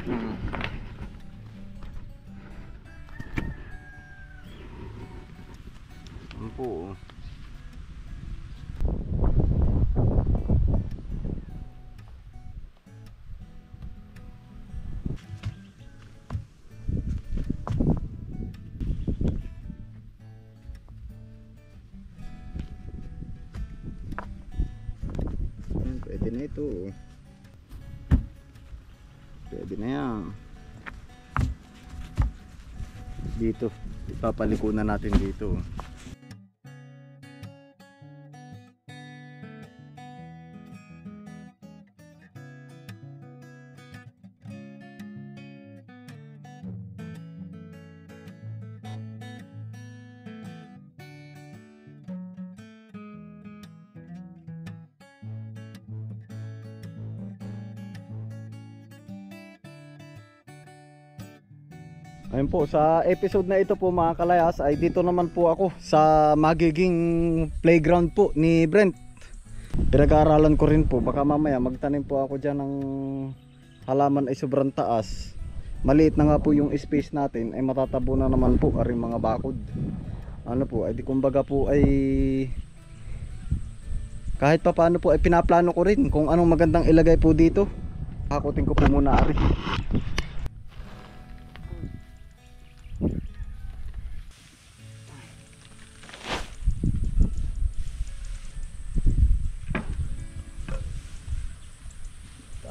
Hmm. Ano po? Pwede na ito. Pwede na yan. Dito. Ipapaliko na natin dito. Ayun po, sa episode na ito po mga kalayas ay dito naman po ako sa magiging playground po ni Brent. Pinag-aaralan ko rin po, baka mamaya magtanim po ako dyan ng halaman ay sobrang taas. Maliit na nga po yung space natin ay matatabo na naman po aring mga bakod. Ano po, ay di kumbaga po ay kahit pa paano po ay pinaplano ko rin kung anong magandang ilagay po dito. Hakutin ko po muna ari.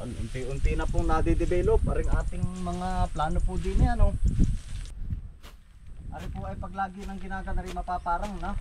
Unti-unti na pong nade-develop aring ating mga plano po din yan, oh. Ari po ay paglagi ng ginagana rin mapaparang na.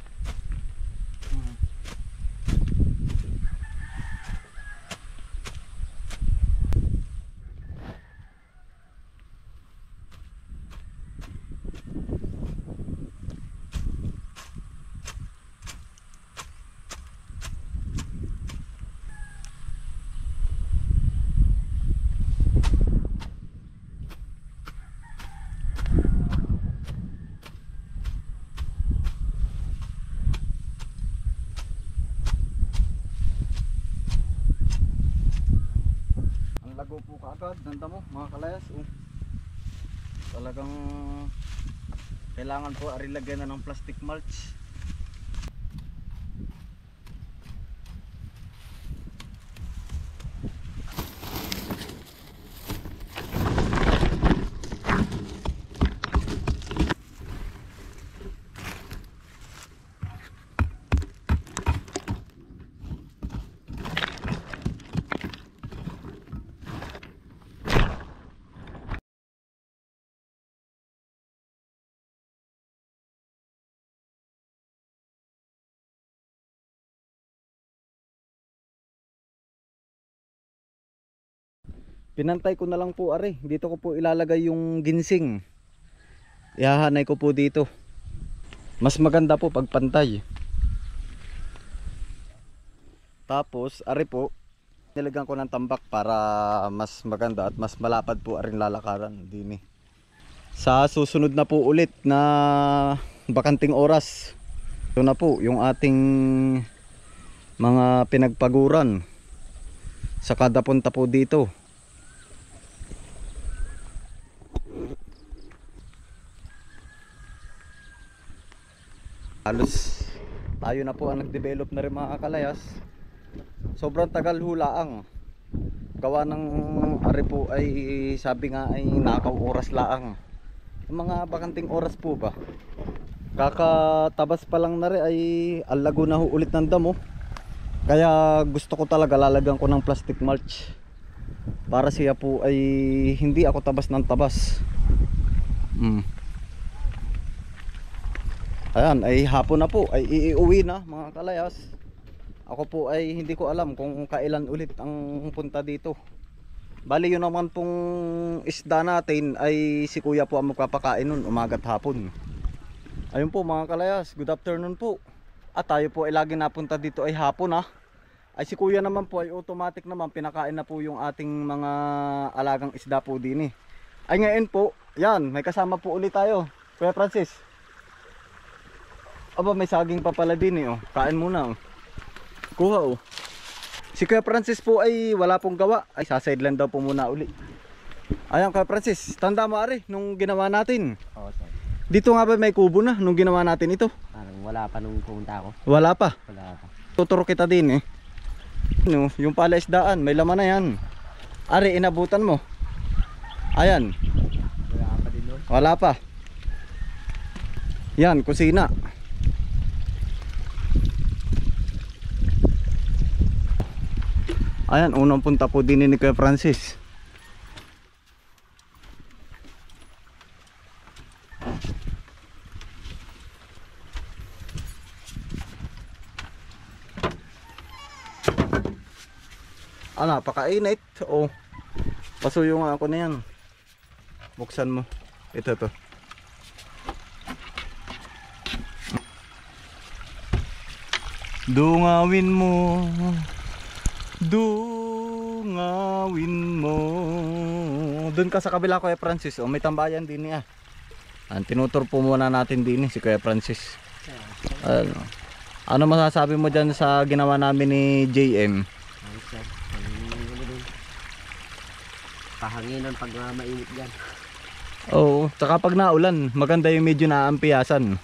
Lago po kaagad, ganda mo mga kalayas, oh. Talagang kailangan po arilagyan na ng plastic mulch. Pinantay ko na lang po ari. Dito ko po ilalagay yung ginseng. Ihahanay ko po dito. Mas maganda po pag pantay. Tapos ari po, nilagyan ko ng tambak para mas maganda at mas malapad po aring lalakaran din eh. Sa susunod na po ulit na bakanting oras, ito na po yung ating mga pinagpaguran sa kada punta po dito. Halos tayo na po ang nag-develop na rin mga kalayas. Sobrang tagal hulaang. Gawa ng ari po ay sabi nga ay nakaw oras laang. Yung mga bakanting oras po ba, kakatabas pa lang na rin ay alago na ho ulit ng damo. Kaya gusto ko talaga lalagyan ko ng plastic mulch para siya po ay hindi ako tabas ng tabas. Ayan, ay hapon na po, ay iuwi na mga kalayas. Ako po ay hindi ko alam kung kailan ulit ang punta dito. Bali yun naman pong isda natin ay si kuya po ang magpapakain nun, umaga't hapon. Ayun po mga kalayas, good afternoon po. At tayo po ay lagi napunta dito ay hapon ah. Ay si kuya naman po ay automatic naman pinakain na po yung ating mga alagang isda po din eh. Ay ngayon po, yan, may kasama po ulit tayo. Kuya Francis. Aba, may saging pa pala din eh, oh. Kain muna, oh. Kuha, oh. Si Kuya Francis po ay wala pong gawa. Ay, sa sideline daw po muna uli. Ayan Kuya Francis, tanda mo ari nung ginawa natin. Oo, sir. Dito nga ba may kubo na nung ginawa natin ito? Parang wala pa nung pumunta ako. Wala pa. Wala pa. Tuturo kita din eh. No, yung palaisdaan, may laman na yan. Ari, inabutan mo. Ayan, Wala pa din nun. wala pa. Yan, kusina. Ayan, unang punta po din ni Kuya Francis. Napakainit. Oh. Pasuyo nga ako na yan. Buksan mo. Ito to. Dungawin mo. Dungawin mo. Doon ka sa kabila Kuya Francis. Oh, may tambayan din niya. Tinutur po muna natin din si Kuya Francis. Ano masasabi mo dyan sa ginawa namin ni JM? Ayos, sir. Pahanginan pag mainit dyan. Oo, tsaka pag naulan, maganda yung medyo naampiyasan.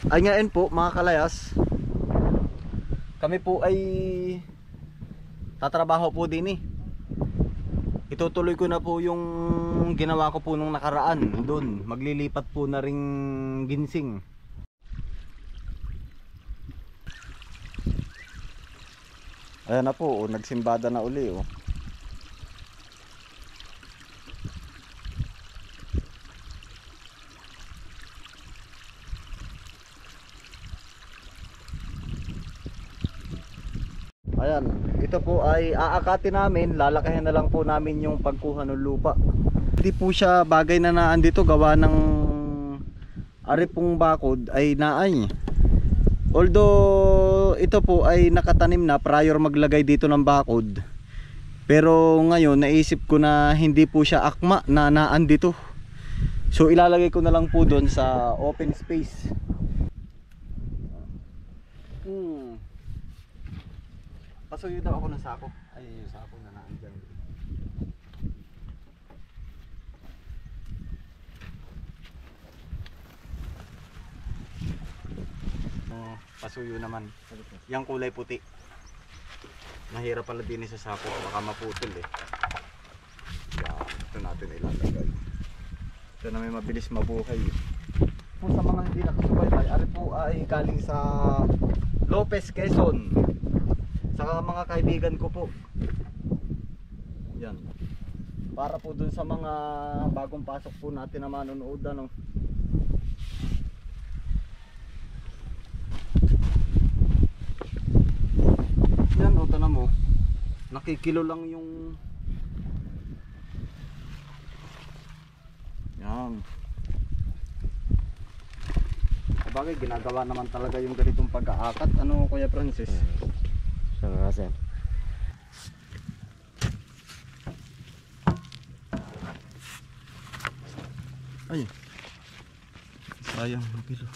Ay ngayon po mga kalayas, kami po ay tatrabaho po din eh. Itutuloy ko na po yung ginawa ko po nung nakaraan. Doon, maglilipat po na ring ginsing. Ayan na po, nagsimbada na uli oh. Ayan, ito po ay aakatin namin, lalakahin na lang po namin yung pagkuha ng lupa. Hindi po siya bagay na naan dito, gawa ng aripong bakod ay naay. Although ito po ay nakatanim na prior maglagay dito ng bakod. Pero ngayon naisip ko na hindi po siya akma na naan dito. So ilalagay ko na lang po doon sa open space. Pasuyo daw ako ng sako. Ay, yung sako na naandyan. Pasuyo naman. Yang kulay puti. Mahirap pala din sa sako. Baka maputol eh. Yan, ito natin ilalagay. Ito na may mabilis mabuhay. Po sa mga hindi nakasubaybay, ari po ay galing sa Lopez, Quezon. Saka mga kaibigan ko po. Yan. Para po dun sa mga bagong pasok po natin na manonood ano. Yan o, tanam mo. Nakikilo lang yung yan. Sabagay ginagawa naman talaga yung ganitong pag-aakat. Ano Kuya Francis? Nga, sir. Ay, sayang ang kilo.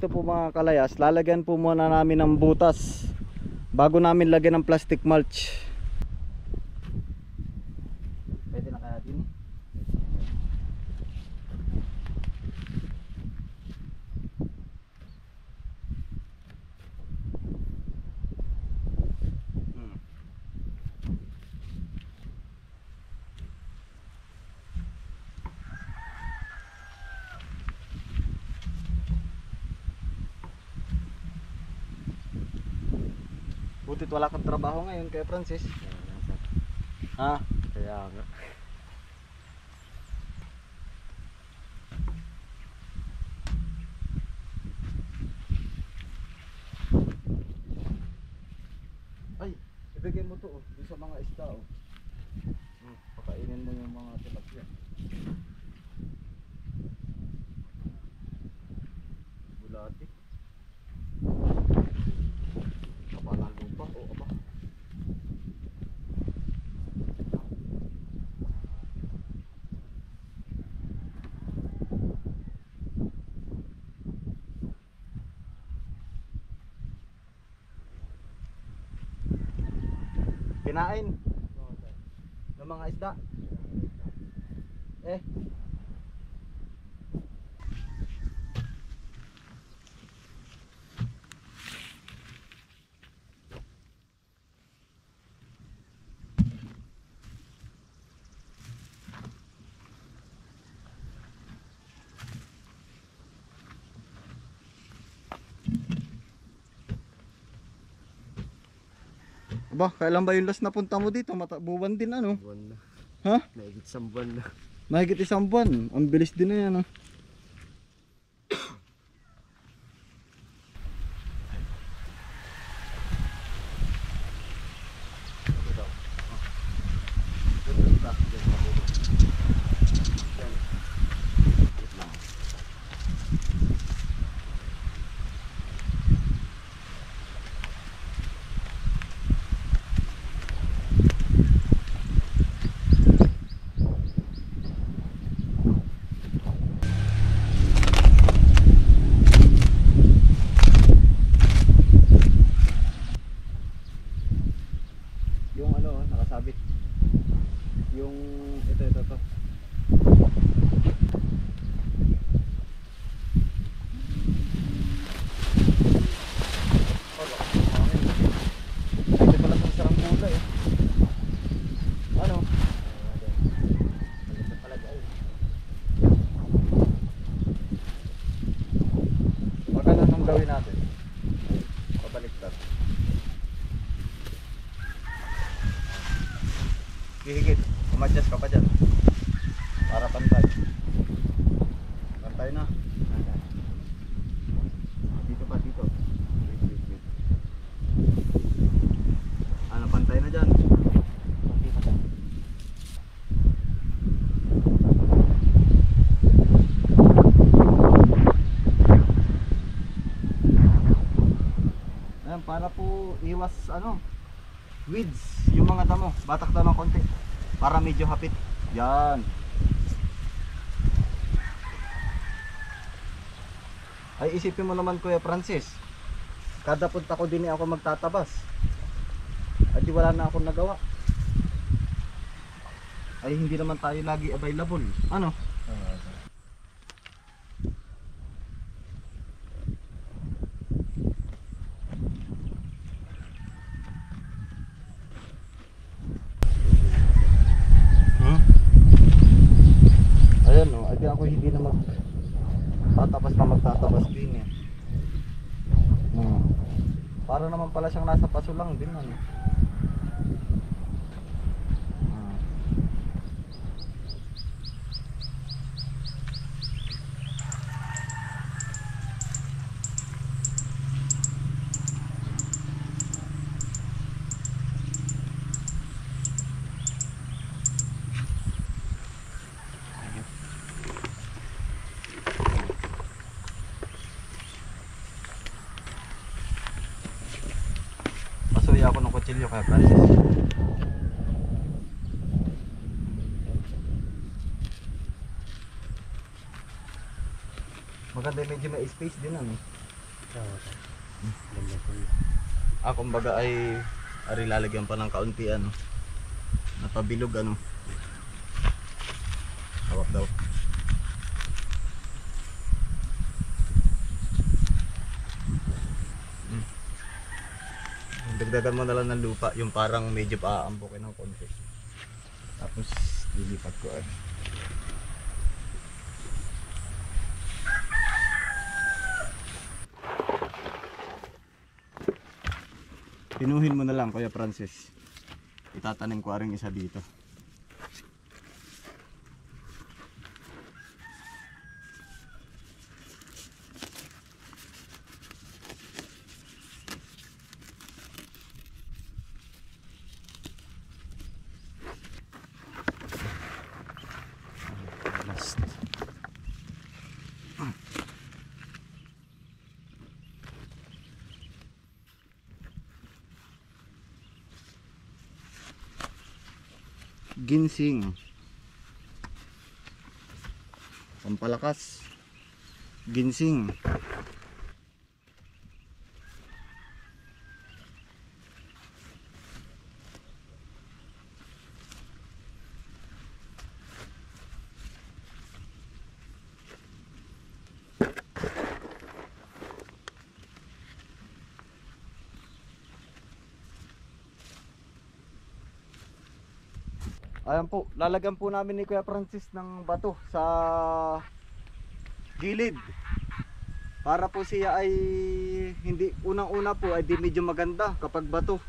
Ito po mga kalayas, lalagyan po muna namin ng butas bago namin lagyan ng plastic mulch. Pwede na kaya din? Butit wala kang trabaho ngayon kay Francis. Ha? Kaya nga. Ay, ibigay mo to oh, doon sa mga isda oh. Pakainin mo yung mga tilapia. Bulati. Kapalan lupa o aba. Kinain ng mga isda. Eh. Aba, kailan ba yung last na punta mo dito? Buwan din ano? Buwan na. Ha? Naigit sa buwan na. Mahigit 1 buwan. Ang bilis din na yan. Ah. Yung ano, nakasabit. Yung ito. Ito pala sa sarang kulay eh. Ano? Magkano nung gawin natin? Pabaliktad. Hihigit, umadjust ka pa dyan para pantay. Pantay na. Dito pa, dito. Wait. Ano, pantay na dyan. Ayan, para po iwas ano, weeds, yung mga damo, batak daw ng konti para medyo hapit. Yan. Ay isipin mo naman Kuya Francis, kada punta ko din ako magtatabas at di wala na akong nagawa. Ay hindi naman tayo lagi available. Ano? Ayan no, ay ako hindi na magtatabas din eh. Para naman pala siyang nasa paso lang din ano. Pasuya ako ng kutsilyo kaya Francis. Maganda medyo may space din ano. Kumbaga ay lalagyan pa ng kaunti ano. Napabilog ano. Hawak daw. Dagdagan mo na lang ng lupa, yung parang medyo paaambukin ng konti. Tapos lilipat ko eh. Pinuhin mo na lang Kuya Francis. Itatanim ko ring isa dito. Ginseng, pampalakas, ginseng. Ayan po, lalagyan po namin ni Kuya Francis ng bato sa gilid. Para po siya ay hindi, unang-una po ay di medyo maganda kapag bato.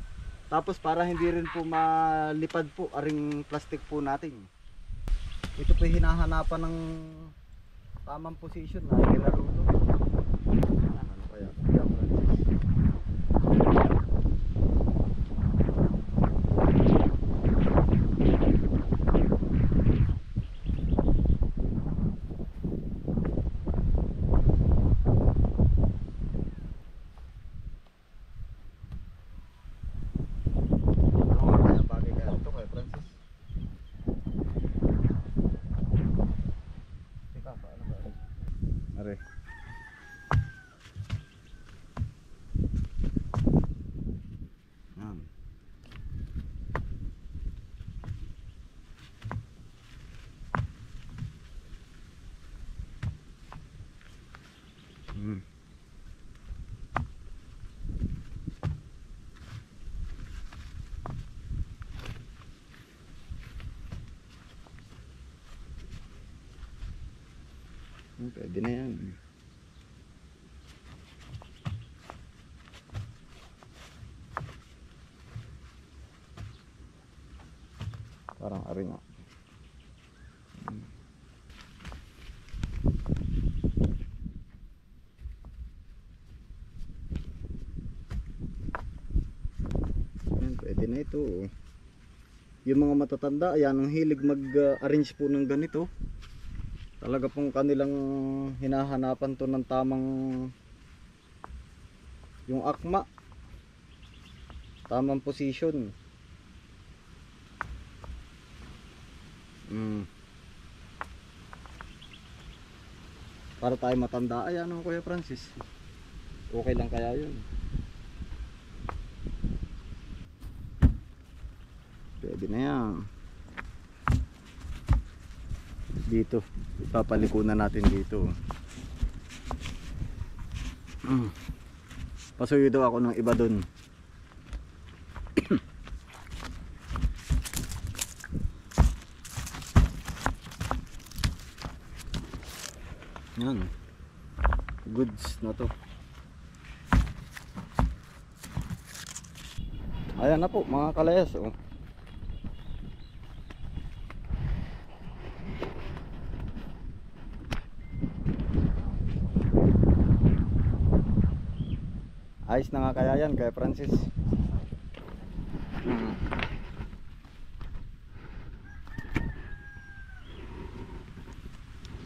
Tapos para hindi rin po malipad po aring plastic po natin. Ito po hinahanapan ng tamang position na ilaruto. Ano kaya? Kuya Francis. Are. Yan. Pwede na yan. Parang ari nga. Yan, pwede na ito. Yung mga matatanda, ayan, ang hilig mag-arrange po ng ganito. Talaga pong kanilang hinahanapan to ng tamang yung akma, tamang position. Para tayo matanda. Ay, ano Kuya Francis, okay lang kaya yun? Pwede na yan. Dito ipapalikunan natin dito. Pasuyo daw ako ng iba dun. Yan, goods na to. Ayan na po mga kalayas, oh. Ayos na nga kaya yan, Kuya Francis.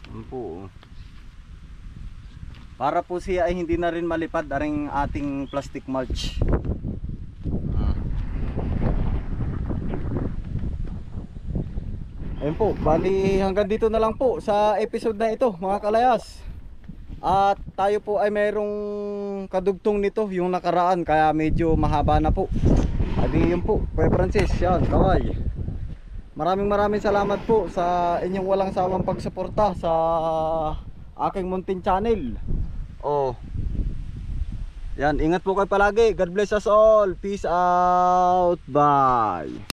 Yan po. Para po siya ay hindi na rin malipad aring ating plastic mulch. Ayun po, bali hanggang dito na lang po sa episode na ito mga kalayas. At tayo po ay mayroong kadugtong nito yung nakaraan, kaya medyo mahaba na po. Adi yun po, Kuya Francis, yan, kaway. Maraming salamat po sa inyong walang sawang pagsuporta sa aking Muntin Channel. Oh. Yan, ingat po kayo palagi. God bless us all. Peace out. Bye.